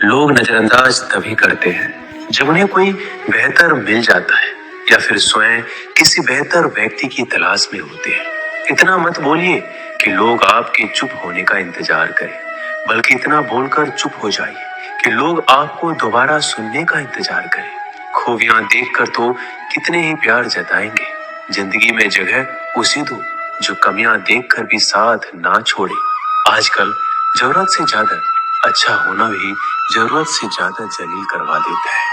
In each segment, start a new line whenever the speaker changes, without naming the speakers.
लोग नजरअंदाज तभी करते हैं जब उन्हें कोई बेहतर मिल जाता है या फिर स्वयं किसी बेहतर व्यक्ति की तलाश में होते हैं। इतना मत बोलिए कि लोग आपके चुप होने का इंतजार करें, बल्कि इतना बोलकर चुप हो जाइए कि लोग आपको दोबारा सुनने का इंतजार करें। खूबियां देखकर तो कितने ही प्यार जताएंगे। जिंदगी में जगह उसी दो जो कमियां देखकर भी साथ ना छोड़े। आजकल जरूरत से ज्यादा अच्छा होना भी जरूरत से ज्यादा जलील करवा देता है।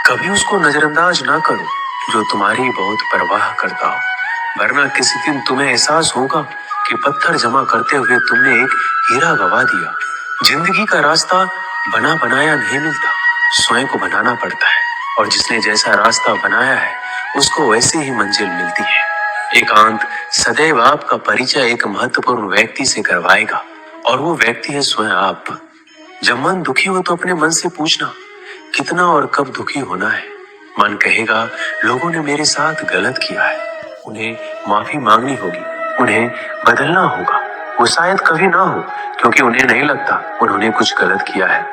कभी उसको नजरअंदाज ना करो जो तुम्हारी बहुत परवाह करता हो, वरना किसी दिन तुम्हें एहसास होगा कि पत्थर जमा करते हुए तुमने एक हीरा गवा दिया। जिंदगी का रास्ता बना बनाया नहीं मिलता, स्वयं को बनाना पड़ता है, और जिसने जैसा रास्ता बनाया है उसको वैसे ही मंजिल मिलती है। एकांत सदैव आपका परिचय एक महत्वपूर्ण व्यक्ति से करवाएगा, और वो व्यक्ति है स्वयं आप। जब मन दुखी हो तो अपने मन से पूछना कितना और कब दुखी होना है। मन कहेगा लोगों ने मेरे साथ गलत किया है, उन्हें माफी मांगनी होगी, उन्हें बदलना होगा। वो शायद कभी ना हो, क्योंकि उन्हें नहीं लगता उन्होंने कुछ गलत किया है।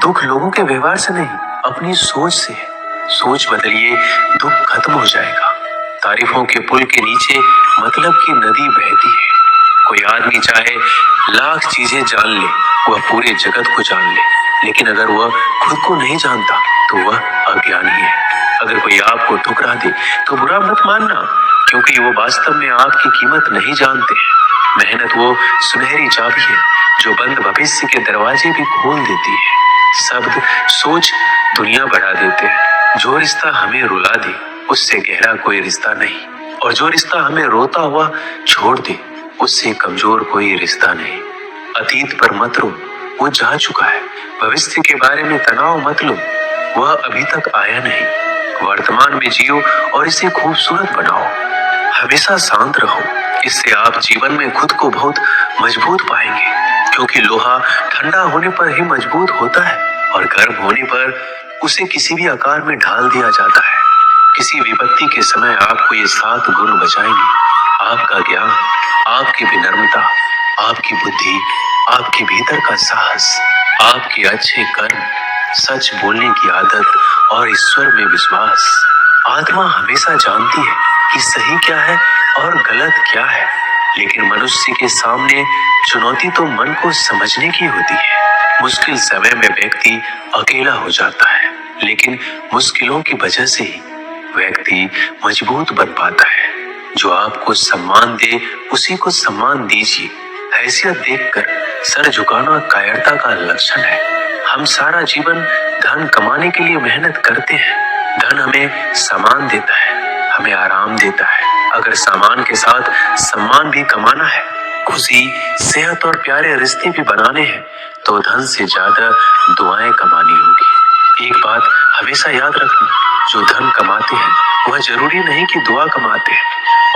दुख लोगों के व्यवहार से नहीं, अपनी सोच से है। सोच बदलिए, दुख खत्म हो जाएगा। तारीफों के पुल के नीचे मतलब की नदी बहती है। कोई आदमी चाहे लाख चीजें जान ले, वह पूरे जगत को जान ले, लेकिन अगर वह खुद को नहीं जानता तो वह अज्ञानी है। अगर कोई आपको ठुकरा दे तो बुरा मत मानना, क्योंकि वो वास्तव में आपकी कीमत नहीं जानते हैं। मेहनत वो सुनहरी चाबी है जो बंद भविष्य के दरवाजे भी खोल देती है। शब्द सोच दुनिया बढ़ा देते हैं। जो रिश्ता हमें रुला दे उससे गहरा कोई रिश्ता नहीं, और जो रिश्ता हमें रोता हुआ छोड़ दे उससे कमजोर कोई रिश्ता नहीं। अतीत पर मत रो, वो जा चुका है। भविष्य के बारे में तनाव मत लो, वह अभी तक आया नहीं। वर्तमान में जियो और इसे खूबसूरत बनाओ। हमेशा शांत रहो, इससे आप जीवन में खुद को बहुत मजबूत पाएंगे, क्योंकि लोहा ठंडा होने पर ही मजबूत होता है, और गर्म होने पर उसे किसी भी आकार में ढाल दिया जाता है। किसी विपत्ति के समय आपको ये 7 गुण बचाएंगे: आपका ज्ञान, आपकी विनम्रता, आपकी बुद्धि, आपके भीतर का साहस, आपके अच्छे कर्म, सच बोलने की आदत और ईश्वर में विश्वास। आत्मा हमेशा जानती है कि सही क्या है और गलत क्या है, लेकिन मनुष्य के सामने चुनौती तो मन को समझने की होती है। मुश्किल समय में व्यक्ति अकेला हो जाता है, लेकिन मुश्किलों की वजह से ही व्यक्ति मजबूत बन पाता है। जो आपको सम्मान दे उसी को सम्मान दीजिए। हैसियत देखकर सर झुकाना कायरता का लक्षण है। हम सारा जीवन धन कमाने के लिए मेहनत करते हैं। धन हमें सामान देता है, हमें आराम देता है। अगर सामान के साथ सम्मान भी कमाना है, खुशी, सेहत और प्यारे रिश्ते भी बनाने हैं, तो धन से ज्यादा दुआएं कमानी होगी। एक बात हमेशा याद रखना, जो धन कमाते हैं वह जरूरी नहीं कि दुआ कमाते हैं,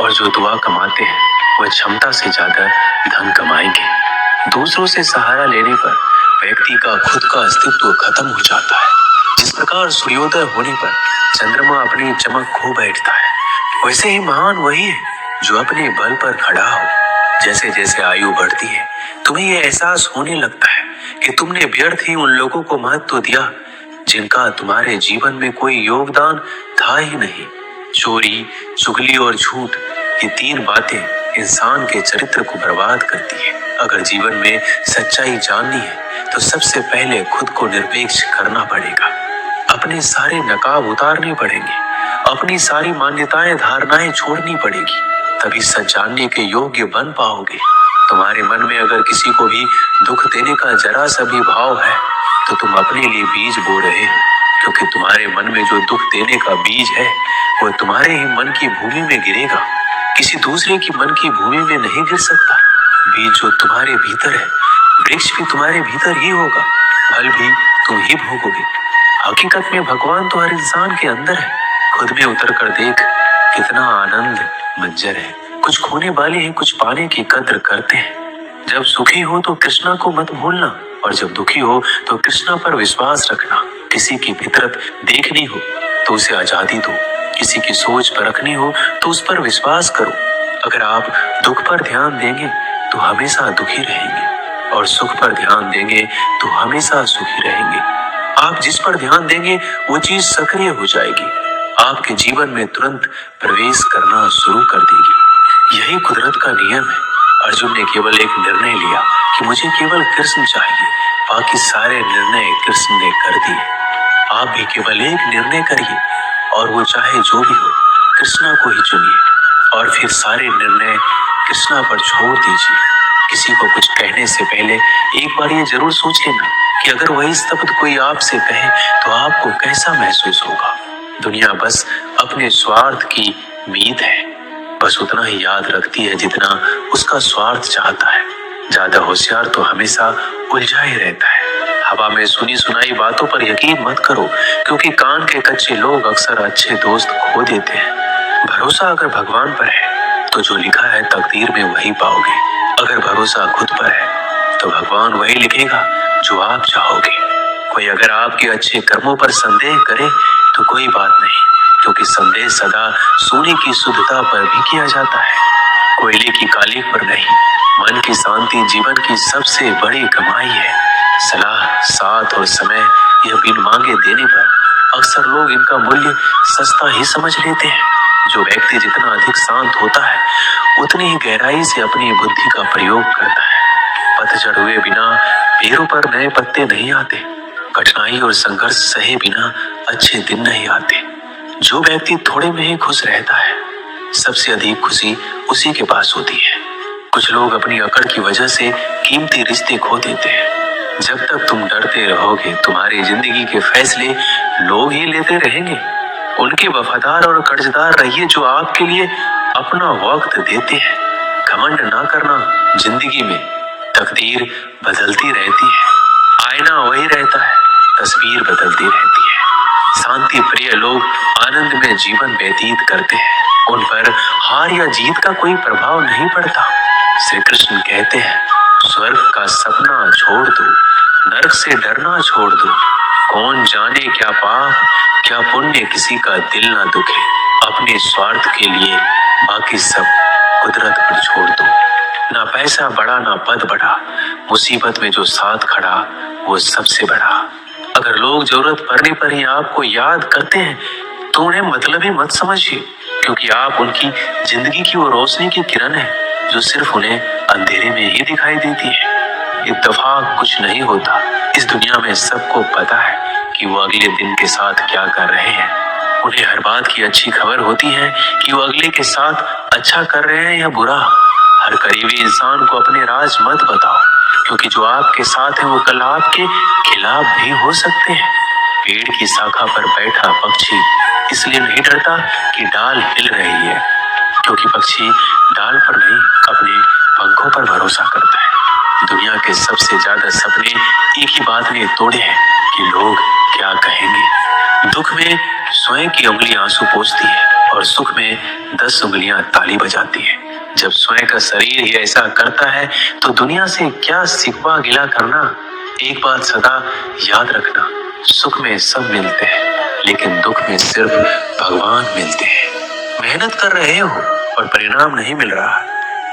और जो दुआ कमाते हैं वह क्षमता से ज्यादा धन कमाएंगे। दूसरों से सहारा लेने पर व्यक्ति का खुद का अस्तित्व खत्म हो जाता है। जिस प्रकार सूर्योदय होने पर चंद्रमा अपनी चमक खो बैठता है, वैसे ही महान वही है जो अपने बल पर खड़ा हो। जैसे जैसे आयु बढ़ती है तुम्हें यह एहसास होने लगता है कि तुमने व्यर्थ ही उन लोगों को महत्व दिया जिनका तुम्हारे जीवन में कोई योगदान था ही नहीं। चोरी, चुगली और झूठ, ये 3 बातें इंसान के चरित्र को बर्बाद करती है। अगर जीवन में सच्चाई जाननी है तो सबसे पहले खुद को निरपेक्ष करना पड़ेगा। अपने सारे नकाब उतारने पड़ेंगे, अपनी सारी मान्यताएं धारणाएं छोड़नी पड़ेगी, तभी सच जानने के योग्य बन पाओगे। तुम्हारे मन में अगर किसी को भी दुख देने का जरा सा भी भाव है तो तुम अपने लिए बीज बो रहे हो, क्योंकि तुम्हारे मन में जो दुख देने का बीज है वह तुम्हारे ही मन की भूमि में गिरेगा, किसी दूसरे की मन की भूमि में नहीं गिर सकता। बीज जो तुम्हारे भीतर है, वृक्ष भी तुम्हारे भीतर ही होगा, फल भी तुम ही भोगोगे। हकीकत में भगवान तो हर इंसान के अंदर है। खुद में उतर कर देख कितना आनंद मंजर है। कुछ खोने वाले हैं, कुछ पाने की कद्र करते हैं। जब सुखी हो तो कृष्णा को मत भूलना, और जब दुखी हो तो कृष्णा पर विश्वास रखना। किसी की फितरत देखनी हो तो उसे आजादी दो, किसी की सोच परखनी हो तो उस पर विश्वास करो। अगर आप दुख पर ध्यान देंगे तो हमेशा दुखी रहेंगे, और सुख पर ध्यान देंगे तो हमेशा सुखी रहेंगे। आप जिस पर ध्यान देंगे वो चीज सक्रिय हो जाएगी, आपके जीवन में तुरंत प्रवेश करना शुरू कर देगी। यही कुदरत का नियम है। अर्जुन ने केवल एक निर्णय लिया कि मुझे केवल कृष्ण चाहिए, बाकी सारे निर्णय कृष्ण ने कर दिए। आप भी केवल एक निर्णय करिए और वो चाहे जो भी हो, कृष्णा को ही चुनिए और फिर सारे निर्णय कृष्णा पर छोड़ दीजिए। किसी को कुछ कहने से पहले एक बार ये जरूर सोच लेना कि अगर वही शब्द कोई आपसे कहे तो आपको कैसा महसूस होगा। दुनिया बस अपने स्वार्थ की मीत है, बस उतना ही याद रखती है जितना उसका स्वार्थ चाहता है। ज्यादा होशियार तो हमेशा उलझा ही रहता है। हवा में सुनी सुनाई बातों पर यकीन मत करो, क्योंकि कान के कच्चे लोग अक्सर अच्छे दोस्त खो देते हैं। भरोसा अगर भगवान पर है तो जो लिखा है तकदीर में वही पाओगे। अगर भरोसा खुद पर है तो भगवान वही लिखेगा जो आप चाहोगे। कोई अगर आपके अच्छे कर्मों पर संदेह करे तो कोई बात नहीं, क्योंकि संदेह सदा सोने की शुद्धता पर भी किया जाता है, कोयले की काली पर नहीं। मन की शांति जीवन की सबसे बड़ी कमाई है। सलाह, साथ और समय यह बिन मांगे देने पर अक्सर लोग इनका मूल्य सस्ता ही समझ लेते हैं। जो व्यक्ति जितना अधिक शांत होता है उतनी ही गहराई से अपनी बुद्धि का प्रयोग करता है। पतझड़ हुए बिना पेड़ों पर नए पत्ते नहीं आते, कठिनाई और संघर्ष सहे बिना अच्छे दिन नहीं आते। जो व्यक्ति थोड़े में ही खुश रहता है, सबसे अधिक खुशी उसी के पास होती है। कुछ लोग अपनी अकड़ की वजह से कीमती रिश्ते खो देते हैं। जब तक तुम डरते रहोगे, तुम्हारी जिंदगी के फैसले लोग ही लेते रहेंगे। उनके वफादार और कर्जदार रहिए जो आपके लिए अपना वक्त देते हैं। घमंड ना करना, जिंदगी में तकदीर बदलती रहती है, आईना वही रहता है, तस्वीर बदलती रहती है। शांति प्रिय लोग आनंद में जीवन व्यतीत करते हैं, उन पर हार या जीत का कोई प्रभाव नहीं पड़ता। श्री कृष्ण कहते हैं, स्वर्ग का सपना छोड़ दो, नरक से डरना छोड़ दो। कौन जाने क्या पाप क्या पुण्य किसी का दिल ना दुखे। अपने स्वार्थ के लिए बाकी सब कुदरत पर छोड़ दो। ना पैसा बढ़ा ना पद बढ़ा, मुसीबत में जो साथ खड़ा वो सबसे बड़ा। अगर लोग जरूरत पड़ने पर ही आपको याद करते हैं तो उन्हें मतलबी मत समझिए, क्योंकि आप उनकी जिंदगी की वो रोशनी की किरण है जो सिर्फ उन्हें अंधेरे में ही दिखाई देती है। इत्तेफाक कुछ नहीं होता। इस दुनिया में सबको पता है कि वो अगले दिन के साथ क्या कर रहे हैं। उन्हें हर बात की अच्छी खबर होती है कि वो अगले के साथ अच्छा कर रहे हैं या बुरा। हर करीबी इंसान को अपने राज मत बताओ, क्योंकि जो आपके साथ है वो कल आपके खिलाफ भी हो सकते हैं। पेड़ की शाखा पर बैठा पक्षी इसलिए नहीं डरता कि डाल हिल रही है, क्योंकि पक्षी डाल पर नहीं अपने पंखों पर भरोसा करता है। दुनिया के सबसे ज्यादा सपने एक ही बात ने तोड़े हैं कि लोग क्या कहेंगे। दुख में स्वयं की उंगली आंसू पोंछती है और सुख में 10 उंगलियां ताली बजाती है। जब स्वयं का शरीर ही ऐसा करता है तो दुनिया से क्या सिकवा गिला करना। एक बात सदा याद रखना, सुख में सब मिलते हैं लेकिन दुख में सिर्फ भगवान मिलते हैं। मेहनत कर रहे हो और परिणाम नहीं मिल रहा,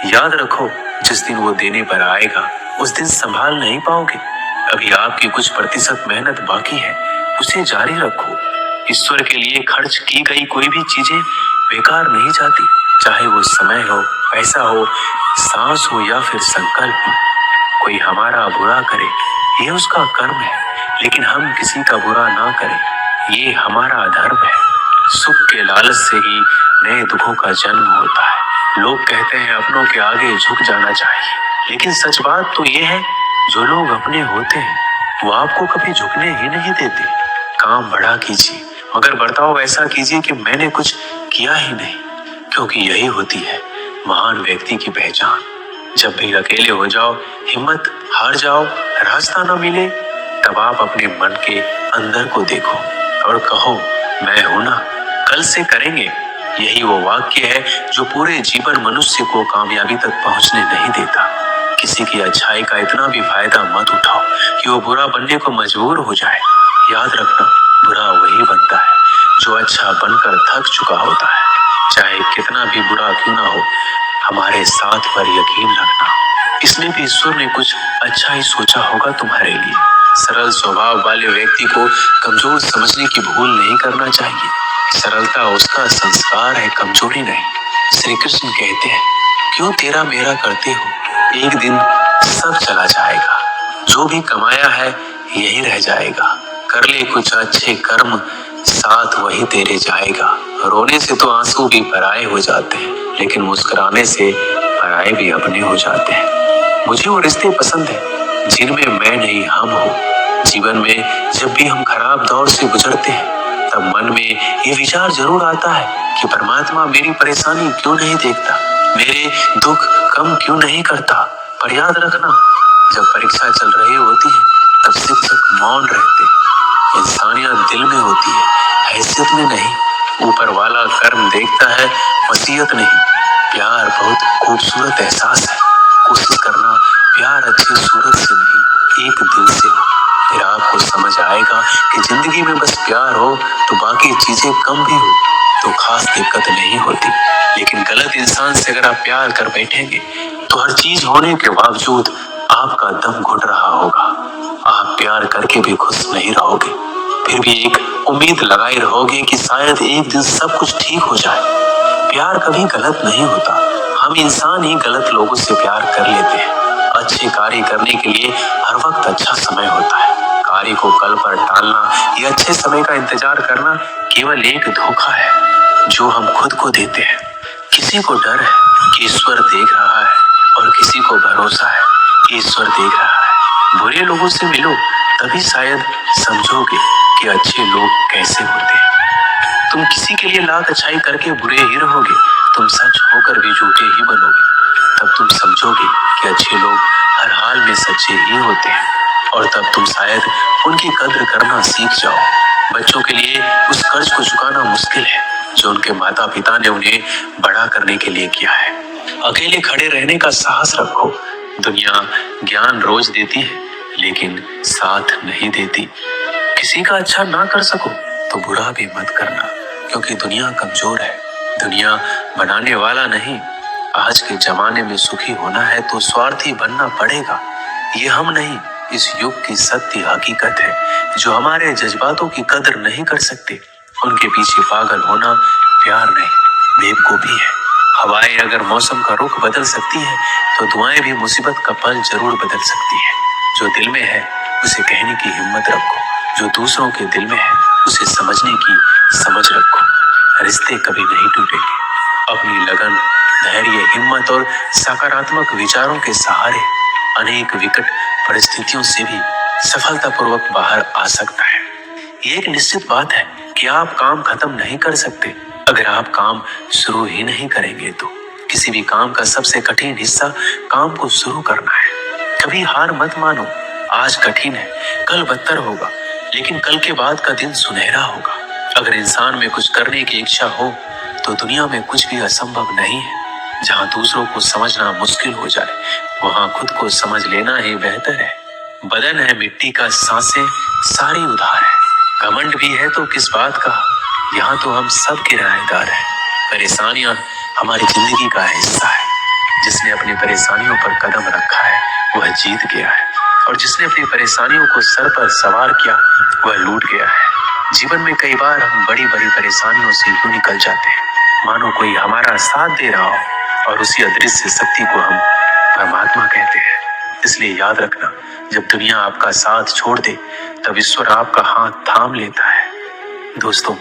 याद रखो जिस दिन वो देने पर आएगा उस दिन संभाल नहीं पाओगे। अभी आपकी कुछ प्रतिशत मेहनत बाकी है, उसे जारी रखो। ईश्वर के लिए खर्च की गई कोई भी चीजें बेकार नहीं जाती, चाहे वो समय हो, पैसा हो, सांस हो या फिर संकल्प। कोई हमारा बुरा करे ये उसका कर्म है, लेकिन हम किसी का बुरा ना करें ये हमारा धर्म है। सुख के लालच से ही नए दुखों का जन्म होता है। लोग कहते हैं अपनों के आगे झुक जाना चाहिए, लेकिन सच बात तो ये है जो लोग अपने होते हैं वो आपको कभी झुकने ही नहीं देते। काम बड़ा कीजिए मगर बर्ताव ऐसा कीजिए कि मैंने कुछ किया ही नहीं, क्योंकि यही होती है महान व्यक्ति की पहचान। जब भी अकेले हो जाओ, हिम्मत हार जाओ, रास्ता न मिले, तब आप अपने मन के अंदर को देखो और कहो मैं हूं ना, कल से करेंगे। यही वो वाक्य है जो पूरे जीवन मनुष्य को कामयाबी तक पहुंचने नहीं देता। किसी की अच्छाई का इतना भी फायदा मत उठाओ कि वो बुरा बनने को मजबूर हो जाए। याद रखना, बुरा वही बनता है जो अच्छा बनकर थक चुका होता है। चाहे कितना भी बुरा क्यों ना हो, हमारे साथ पर यकीन रखना, इसमें भी ईश्वर ने कुछ अच्छा ही सोचा होगा तुम्हारे लिए। सरल स्वभाव वाले व्यक्ति को कमजोर समझने की भूल नहीं करना चाहिए। सरलता उसका संस्कार है, कमजोरी नहीं। श्री कृष्ण कहते हैं, क्यों तेरा मेरा करते हो, एक दिन सब चला जाएगा। जो भी कमाया है यही रह जाएगा। कर ले कुछ अच्छे कर्म, साथ वही तेरे जाएगा। रोने से तो आंसू भी पराए हो जाते हैं, लेकिन मुस्कुराने से पराए भी अपने हो जाते हैं। मुझे वो रिश्ते पसंद है जिनमें मैं नहीं हम हो। जीवन में जब भी हम खराब दौर से गुजरते हैं, तब मन में ये विचार जरूर आता है कि परमात्मा मेरी परेशानी क्यों नहीं देखता, मेरे दुख कम क्यों नहीं करता। पर याद रखना, जब परीक्षा चल रही होती है तब शिक्षक मौन रहते हैं। इंसानियत दिल में होती है, हैसियत में नहीं। ऊपर वाला कर्म देखता है, वसीयत नहीं। प्यार बहुत खूबसूरत एहसास है। कोशिश करना प्यार अच्छी सूरत से नहीं, एक दिल से हो। फिर आपको समझ आएगा कि जिंदगी में बस प्यार हो तो बाकी चीजें कम भी हो तो खास दिक्कत नहीं होती। लेकिन गलत इंसान से अगर आप प्यार कर बैठेंगे तो हर चीज होने के बावजूद आपका दम घुट रहा होगा। आप प्यार करके भी खुश नहीं रहोगे, फिर भी एक उम्मीद लगाए रहोगे कि शायद एक दिन सब कुछ ठीक हो जाए। प्यार कभी गलत नहीं होता, हम इंसान ही गलत लोगों से प्यार कर लेते हैं। अच्छे कार्य करने के लिए हर वक्त अच्छा समय होता है। कार्य को कल पर टालना या अच्छे समय का इंतजार करना केवल एक धोखा है जो हम खुद को देते हैं। किसी को डर है कि ईश्वर देख रहा है और किसी को भरोसा है कि ईश्वर देख रहा है। बुरे लोगों से मिलो, तभी शायद समझोगे कि अच्छे लोग कैसे होते हैं। तुम किसी के लिए लाख अच्छाई करके बुरे ही रहोगे, तुम सच होकर भी झूठे ही बनोगे। तब तुम समझोगे कि अच्छे लोग हर हाल में सच्चे ही होते हैं, और तब तुम शायद उनकी कद्र करना सीख जाओ। बच्चों के लिए उस कर्ज को चुकाना मुश्किल है जो उनके माता पिता ने उन्हें बड़ा करने के लिए किया है। अकेले खड़े रहने का साहस रखो। दुनिया ज्ञान रोज देती है लेकिन साथ नहीं देती। किसी का अच्छा ना कर सको तो बुरा भी मत करना, क्योंकि दुनिया कमजोर है, दुनिया बनाने वाला नहीं। आज के जमाने में सुखी होना है तो स्वार्थी बनना पड़ेगा। ये हम नहीं, इस युग की सत्य हकीकत है। जो हमारे जज्बातों की कदर नहीं कर सकते, उनके पीछे पागल होना प्यार नहीं, बेवकूफी है। हवाएं अगर मौसम का रुख बदल सकती है तो दुआएं भी मुसीबत का पल जरूर बदल सकती है। जो दिल में है उसे कहने की हिम्मत रखो, जो दूसरों के दिल में है उसे समझने की समझ रखो। रिश्ते कभी नहीं टूटेंगे। अपनी लगन, धैर्य, हिम्मत और सकारात्मक विचारों के सहारे अनेक विकट परिस्थितियों से भी सफलतापूर्वक बाहर आ सकता है। ये एक निश्चित बात है कि आप काम खत्म नहीं कर सकते अगर आप काम शुरू ही नहीं करेंगे। तो किसी भी काम का सबसे कठिन हिस्सा काम को शुरू करना है। कभी हार मत मानो। आज कठिन है, कल बदतर होगा, लेकिन कल के बाद का दिन सुनहरा होगा। अगर इंसान में कुछ करने की इच्छा हो तो दुनिया में कुछ भी असंभव नहीं है। जहाँ दूसरों को समझना मुश्किल हो जाए, वहाँ खुद को समझ लेना ही बेहतर है। बदन है मिट्टी का, सांसें सारी उधार है। घमंड भी है तो किस बात का, यहाँ तो हम सब किराएदार हैं। परेशानियां हमारी जिंदगी का हिस्सा है। जिसने अपनी परेशानियों पर कदम रखा है वह जीत गया है, और जिसने अपनी परेशानियों को सर पर सवार किया वह लूट गया है। जीवन में कई बार हम बड़ी बड़ी परेशानियों से यूं निकल जाते हैं मानो कोई हमारा साथ दे रहा हो, और उसी अदृश्य शक्ति को हम परमात्मा कहते हैं। इसलिए याद रखना, जब दुनिया आपका साथ छोड़ दे तब ईश्वर आपका हाथ थाम लेता है। दोस्तों,